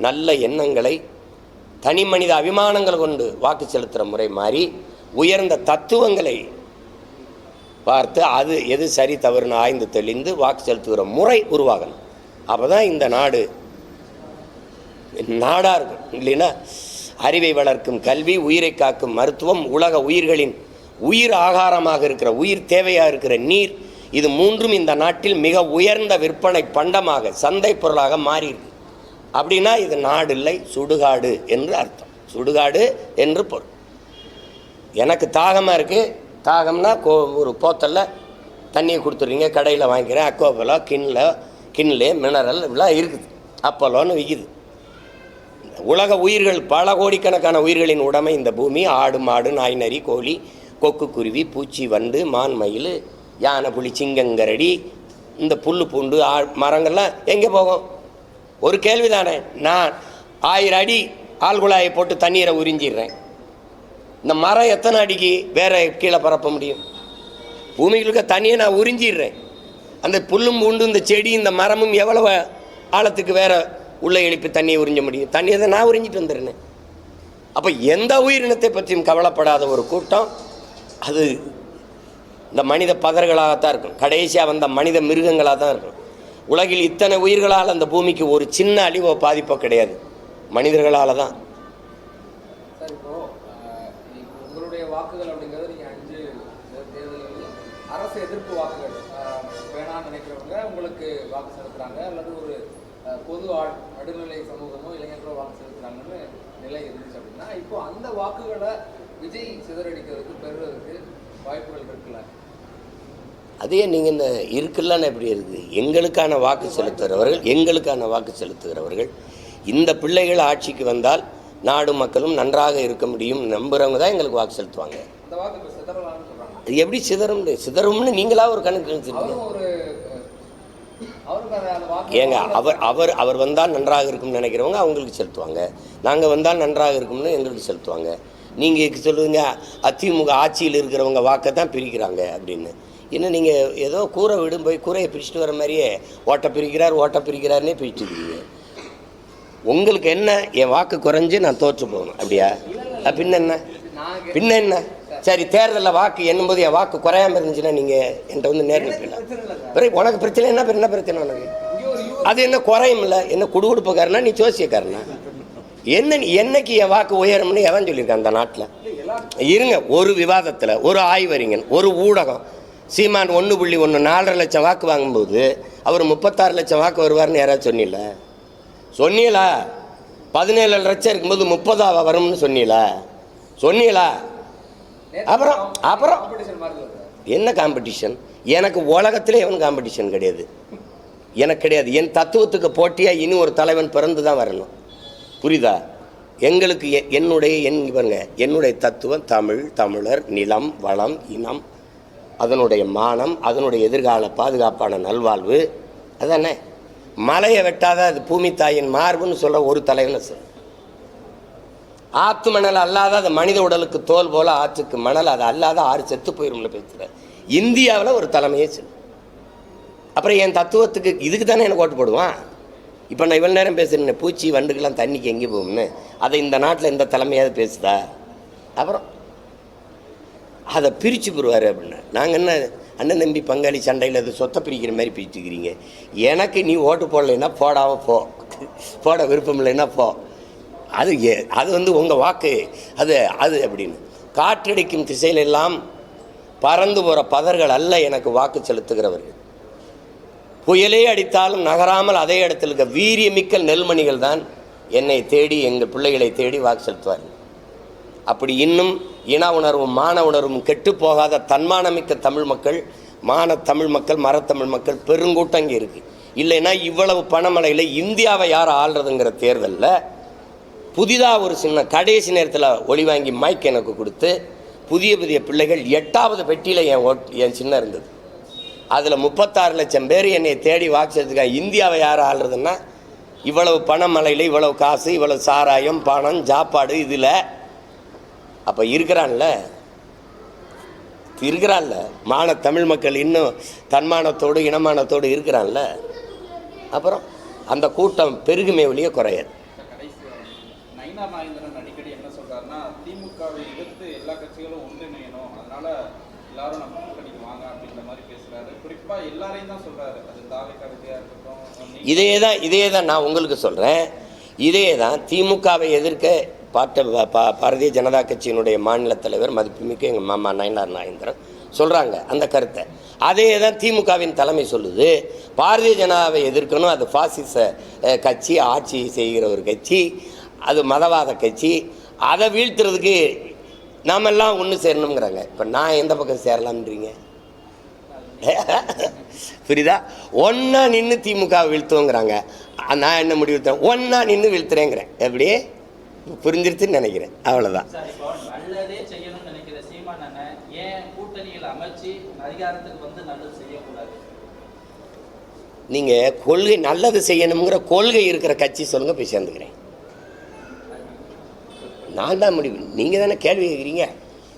நல்ல எண்ணங்களை, தனி மனித அபிமானங்கள் கொண்டு வாக்கு செலுத்துகிற முறை மாறி, உயர்ந்த தத்துவங்களை பார்த்து அது எது சரி தவறுன்னு ஆய்ந்து தெளிந்து வாக்கு செலுத்துகிற முறை உருவாகணும். அப்போ தான் இந்த நாடு நாடாக இருக்கும். இல்லைன்னா அறிவை வளர்க்கும் கல்வி, உயிரை காக்கும் மருத்துவம், உலக உயிர்களின் உயிர் ஆகாரமாக இருக்கிற, உயிர் தேவையாக இருக்கிற நீர், இது மூன்றும் இந்த நாட்டில் மிக உயர்ந்த விற்பனை பண்டமாக, சந்தை பொருளாக மாறியிருக்கு. அப்படின்னா இது நாடு இல்லை, சுடுகாடு என்று அர்த்தம். சுடுகாடு என்று பொருள். எனக்கு தாகமாக இருக்குது, தாகம்னா ஒரு போத்தலில் தண்ணியை கொடுத்துட்றீங்க, கடையில் வாங்கிக்கிறேன், அக்கோபலோ கிண்லே மினரல் இப்படிலாம் இருக்குது, அப்போலோன்னு விற்கிது. உலக உயிர்கள், பல கோடிக்கணக்கான உயிர்களின் உடைமை இந்த பூமி. ஆடு, மாடு, நாய், நரி, கோழி, கொக்கு, குருவி, பூச்சி, வண்டு, மான், மயில், யானை, புலி, சிங்கங்கரடி, இந்த புல் பூண்டு மரங்கள்லாம் எங்கே போகும்? ஒரு கேள்வி தானே. நான் 1000 அடி ஆழ்குழாயை போட்டு தண்ணீரை உறிஞ்சிடுறேன். இந்த மரம் எத்தனை அடிக்கு வேற கீழே பரப்ப முடியும்? பூமியில் இருக்க தண்ணியை நான் உறிஞ்சிடுறேன். அந்த புல்லும் பூண்டு, இந்த செடி, இந்த மரமும் எவ்வளவு ஆழத்துக்கு வேற உள்ளே எழுப்பி தண்ணியை உறிஞ்ச முடியும்? தண்ணியை தான் நான் உறிஞ்சிட்டு வந்துடுறேன். அப்போ எந்த உயிரினத்தை பற்றியும் கவலைப்படாத ஒரு கூட்டம் அது இந்த மனித பதர்களாகத்தான் இருக்கும், கடைசியாக வந்த மனித மிருகங்களாக தான் இருக்கும். உலகில் இத்தனை உயிர்களால் அந்த பூமிக்கு ஒரு சின்ன அழிவோ பாதிப்போ கிடையாது, மனிதர்களால் தான். சார் இப்போ உங்களுடைய வாக்குகள் அப்படிங்கிறது நீங்கள் 5 தேர்தல்களில் அரசு எதிர்ப்பு வாக்குகள் வேணான்னு நினைக்கிறவங்க உங்களுக்கு வாக்கு செலுத்துறாங்க, அல்லது ஒரு பொது நடுநிலை சமூகமோ இளைஞர்களோ வாக்கு செலுத்துறாங்கன்னு நிலை இருந்துச்சு அப்படின்னா, இப்போ அந்த வாக்குகளை விஜய் சிதறடிக்கிறதுக்கு பெறுவதற்கு வாய்ப்புகள் இருக்குல்ல? அதே நீங்கள் இந்த இருக்குல்லன்னு எப்படி இருக்குது? எங்களுக்கான வாக்கு செலுத்துகிறவர்கள் இந்த பிள்ளைகள் ஆட்சிக்கு வந்தால் நாடு மக்களும் நன்றாக இருக்க முடியும் நம்புறவங்க தான் எங்களுக்கு வாக்கு செலுத்துவாங்க. அந்த வாக்கு இப்போ சிதறலாம்னு சொல்கிறாங்க. அது எப்படி சிதறும்னு நீங்களா ஒரு கணக்கு நினைச்சிருக்கீங்க? ஏங்க அவர் வந்தால் நன்றாக இருக்கும்னு நினைக்கிறவங்க அவங்களுக்கு செலுத்துவாங்க, நாங்கள் வந்தால் நன்றாக இருக்கும்னு எங்களுக்கு செலுத்துவாங்க. நீங்கள் சொல்லுவீங்க அதிமுக ஆட்சியில் இருக்கிறவங்க வாக்கை தான் பிரிக்கிறாங்க அப்படின்னு. இன்னும் நீங்கள் ஏதோ கூரை விடும் போய் கூரையை பிரிச்சுட்டு வர மாதிரியே ஓட்ட பிரிக்கிறாருன்னே பிரிச்சுருக்கீங்க. உங்களுக்கு என்ன, என் வாக்கு குறைஞ்சு நான் தோற்று போகணும் அப்படியா? பின்ன என்ன சரி, தேர்தலில் வாக்கு எண்ணும்போது என் வாக்கு குறையாமல் இருந்துச்சுன்னா நீங்கள் என்கிட்ட வந்து நேரில் போயிடலாம். உனக்கு பிரச்சனை என்ன பிரச்சனை உனக்கு? அது என்ன குறையும் இல்லை, என்ன குடுகுடுப்புக்காரனா நீ ஜோசியக்காரனா? என்னைக்கு என் வாக்கு உயரும்னு எவன் சொல்லியிருக்கான் அந்த நாட்டில்? இருங்க, ஒரு விவாதத்தில் ஒரு ஆய்வறிஞன் ஒரு ஊடகம் சீமான் 1.1 4.5 லட்சம் வாக்கு வாங்கும்போது அவர் 36 லட்சம் வாக்கு வருவார்னு யாராவது சொன்னீங்களா? 17 லட்சம் இருக்கும்போது 30 வரும்னு சொன்னீங்களா? அப்புறம் என்ன காம்படிஷன்? எனக்கு உலகத்திலே எவன் காம்படிஷன் கிடையாது, எனக்கு கிடையாது. என் தத்துவத்துக்கு போட்டியாக இனி ஒரு தலைவன் பிறந்து தான் வரணும், புரியுதா? எங்களுக்கு என்னுடைய தத்துவம் தமிழர், நிலம், வளம், இனம், அதனுடைய மானம், அதனுடைய எதிர்கால பாதுகாப்பான நல்வாழ்வு. அதானே மலையை வெட்டாத அது பூமி தாயின் மார்புன்னு சொல்கிற ஒரு தலைவனை சார். ஆற்று மணல் அல்லாத அது மனித உடலுக்கு தோல் போல ஆற்றுக்கு மணல், அது அல்லாத 6 செத்து போயிடும்னு பேசுகிற இந்தியாவில் ஒரு தலைமையே சொல்லு. அப்புறம் என் தத்துவத்துக்கு இதுக்கு தானே எனக்கு ஓட்டு போடுவான். இப்போ நான் இவ்வளோ நேரம் பேசுகிறேன், பூச்சி வண்டுக்கெல்லாம் தண்ணிக்கு எங்கே போகும்னு, அதை இந்த நாட்டில் இந்த தலைமையாவது பேசுதா? அப்புறம் அதை பிரித்து போடுவார் அப்படின்னா நாங்கள் என்ன அண்ணன் தம்பி பங்காளி சண்டையில் அது சொத்தை பிரிக்கிற மாதிரி பிரிச்சுக்கிறீங்க? எனக்கு நீ ஓட்டு போடலைன்னா போட விருப்பம் இல்லைன்னா போ. அது உங்கள் வாக்கு அது அப்படின்னு காற்றடிக்கும் திசையிலெல்லாம் பறந்து போகிற பதர்கள் அல்ல எனக்கு வாக்கு செலுத்துகிறவர்கள். புயலே அடித்தாலும் நகராமல் அதே இடத்தில் இருக்க வீரியமிக்க நெல்மணிகள் தான் என்னை தேடி எங்கள் பிள்ளைகளை தேடி வாக்கு செலுத்துவார்கள். அப்படி இன்னும் இன உணர்வும் மான உணர்வும் கெட்டு போகாத தன்மானமிக்க தமிழ் மக்கள், தமிழ் மக்கள், மரத்தமிழ் மக்கள் பெருங்கூட்டம் இங்கே இருக்குது. இல்லைன்னா இவ்வளவு பணமழையில் இந்தியாவை யார் ஆள்றதுங்கிற தேர்தலில் புதிதாக ஒரு சின்ன கடைசி நேரத்தில் ஒளி வாங்கி மைக் எனக்கு கொடுத்து புதிய பிள்ளைகள் 8வது பெட்டியில் என் சின்னம் இருந்தது. அதில் 36 லட்சம் பேர் என்னை தேடி வாக்கு செலுத்துக்காங்க. இந்தியாவை யார் ஆள்றதுன்னா இவ்வளவு பணமழையில் இவ்வளவு காசு, இவ்வளவு சாராயம், பணம், சாப்பாடு, இதில் அப்போ இருக்கிறான்ல தமிழ் மக்கள் இன்னும் தன்மானத்தோடு இனமானத்தோடு இருக்கிறான்ல. அப்புறம் அந்த கூட்டம் பெருகுமே ஒழிய குறையாது. நயினார் நாகேந்திரன் அடிக்கடி என்ன சொல்றாருன்னா, திமுகவை எதிர்த்து எல்லா கட்சிகளும் ஒன்றிணையணும், அதனால எல்லாரும் நம்ம கூட்டணிக்கு வாங்க அப்படின்ற மாதிரி பேசுறாரு. குறிப்பா எல்லாரையும் தான் சொல்றாரு, அது தாவை கருதியா இருக்கட்டும். இதே தான் நான் உங்களுக்கு சொல்றேன். இதே தான் திமுகவை எதிர்க்க பாரதிய ஜனதா கட்சியினுடைய மாநில தலைவர் மதிப்புமிக்க எங்கள் மாமா நயினார் நாகேந்திரன் சொல்கிறாங்க அந்த கருத்தை. அதே தான் திமுகவின் தலைமை சொல்லுது. பாரதிய ஜனதாவை எதிர்க்கணும், அது பாசிச கட்சி, ஆட்சி செய்கிற ஒரு கட்சி, அது மதவாத கட்சி, அதை வீழ்த்துறதுக்கு நாமெல்லாம் ஒன்று சேரணுங்கிறாங்க. இப்போ நான் எந்த பக்கம் சேரலாம்ன்றீங்க? புரியுதா? ஒன்றா நின்று திமுக வீழ்த்துவோங்கிறாங்க. நான் என்ன முடிவு எடுத்தேன்? ஒன்றா நின்று வீழ்த்துறேங்கிறேன். எப்படி புரிஞ்சிருச்சுன்னு நினைக்கிறேன். அவ்வளோதான். நல்லதே செய்யணும்னு நினைக்கிற சீமான் அண்ணன் ஏன் கூட்டணியில் அமைச்சு அதிகாரத்துக்கு வந்து நல்லது செய்யக்கூடாது? நீங்கள் கொள்கை நல்லது செய்யணுங்கிற கொள்கை இருக்கிற கட்சி சொல்லுங்கள், போய் சேர்ந்துக்கிறேன். நான் தான் முடிவு, நீங்கள் தானே கேள்வி கேட்குறீங்க.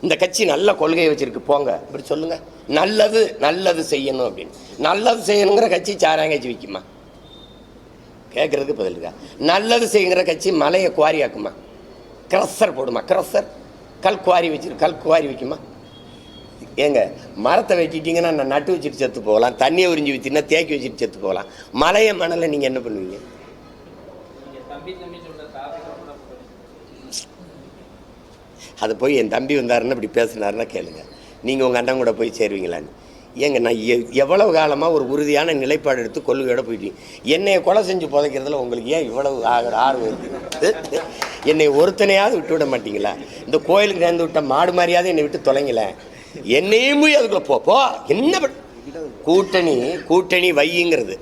இந்த கட்சி நல்ல கொள்கையை வச்சுருக்கு போங்க இப்படி சொல்லுங்கள். நல்லது செய்யணும் அப்படின்னு. நல்லது செய்யணுங்கிற கட்சி சாராங்கச்சி விற்குமா? கேட்குறதுக்கு பதில் இருக்கா? நல்லது செய்கிற கட்சி மலையை குவாரி ஆக்குமா? க்ரஷர் போடுமா? க்ரஷர் கல் குவாரி விற்குமா? ஏங்க மரத்தை வெட்டிட்டீங்கன்னா நான் நட்டு வச்சுட்டு செத்து போகலாம், தண்ணியை உறிஞ்சி வச்சுன்னா தேக்கி வச்சுட்டு செத்து போகலாம். மலையை மணலை நீங்கள் என்ன பண்ணுவீங்க? தம்பி சொல்ற அதை போய் என் தம்பி வந்தாருன்னு இப்படி பேசினாருன்னா கேளுங்க, நீங்கள் உங்கள் அண்ணன் கூட போய் சேருவீங்களான்னு. ஏங்க நான் எவ்வளவு காலமாக ஒரு உறுதியான நிலைப்பாடு எடுத்து கொள்கையோட போயிட்டீங்க. என்னையை கொலை செஞ்சு புதைக்கிறதுல உங்களுக்கு ஏன் இவ்வளவு ஆர்வம் இருக்குது? என்னை ஒருத்தனையாவது விட்டு விட மாட்டீங்களா? இந்த கோயிலுக்கு நேர்ந்து விட்ட மாடு மாதிரியாவது என்னை விட்டு தொலைங்களேன். என்னையும் போய் அதுக்குள்ள போ என்ன கூட்டணி வையுங்கிறது.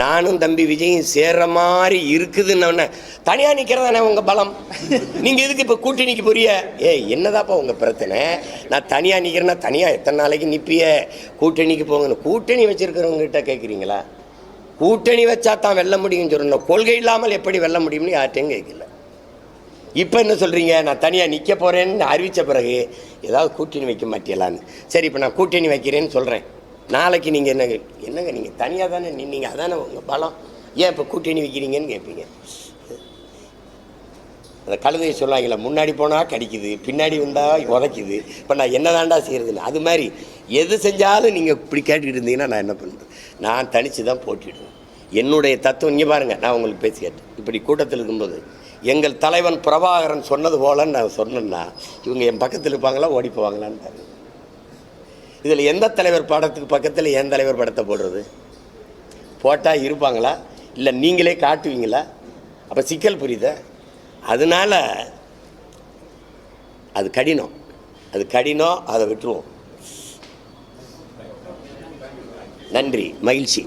நானும் தம்பி விஜயும் சேர்ற மாதிரி இருக்குதுன்னு தனியாக நிற்கிறதானே உங்கள் பலம். நீங்கள் எதுக்கு இப்போ கூட்டணிக்கு புரிய? என்னதாப்பா உங்கள் பிரச்சனை? நான் தனியாக நிற்கிறேன்னா தனியாக எத்தனை நாளைக்கு நிற்பிய? கூட்டணிக்கு போங்கன்னு கூட்டணி வச்சுருக்கிறவங்ககிட்ட கேட்குறீங்களா? கூட்டணி வச்சா தான் வெல்ல முடியும்னு சொல்லணும். கொள்கை இல்லாமல் எப்படி வெல்ல முடியும்னு யார்ட்டையும் கேட்கல. இப்போ என்ன சொல்கிறீங்க? நான் தனியாக நிற்க போகிறேன்னு அறிவித்த பிறகு ஏதாவது கூட்டணி வைக்க மாட்டீங்களான்னு. சரி, இப்போ நான் கூட்டணி வைக்கிறேன்னு சொல்கிறேன். நாளைக்கு நீங்கள் என்னங்க நீங்கள் தனியாக தானே நின்னீங்க, அதானே உங்கள் பலம். ஏன் இப்போ கூட்டணி வைக்கிறீங்கன்னு கேட்பீங்க. அந்த கழுதையை சொல்லுவாங்களா, முன்னாடி போனால் கடிக்குது, பின்னாடி வந்தால் உதைக்குது, இப்போ நான் என்ன தாண்டா செய்கிறதுன்னு. அது மாதிரி எது செஞ்சாலும் நீங்கள் இப்படி கேட்டுக்கிட்டு இருந்தீங்கன்னா நான் என்ன பண்ணுறது? நான் தனித்து தான் போட்டிடுவேன். என்னுடைய தத்துவம் இங்கே பாருங்கள், நான் உங்களுக்கு பேசி கேட்டேன். இப்படி கூட்டத்தில் இருக்கும்போது எங்கள் தலைவன் பிரபாகரன் சொன்னது போலன்னு நான் சொன்னேன்னா இவங்க என் பக்கத்தில் இருப்பாங்களா ஓடி போவாங்களான்னு. இதில் எந்த தலைவர் படத்துக்கு பக்கத்தில் என் தலைவர் படத்தை போடுறது? போட்டால் இருப்பாங்களா இல்லை நீங்களே காட்டுவீங்களா? அப்போ சிக்கல் புரியுதா? அதனால் அது கடினம், அதை விட்டுருவோம். நன்றி, மகிழ்ச்சி.